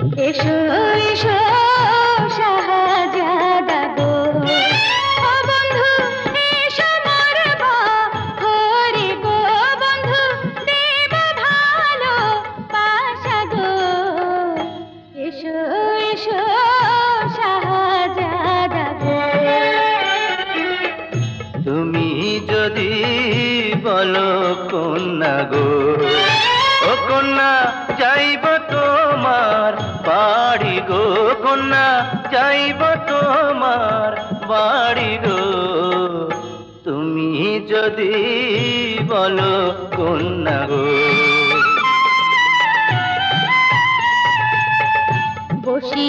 এসো এসো শাহজাদা গো, ও বন্ধু এসো মোর ঘরে গো, বন্ধু দেব ভালো বাসা গো। এসো এসো শাহজাদা গো। তুমি যদি বলো কন্যা গো, ও কন্যা যাইব তোমার বাড়ি গো, কন্যা যাইব তোমার বাড়ি গো। তুমি যদি বলো কন্যা গো। বসি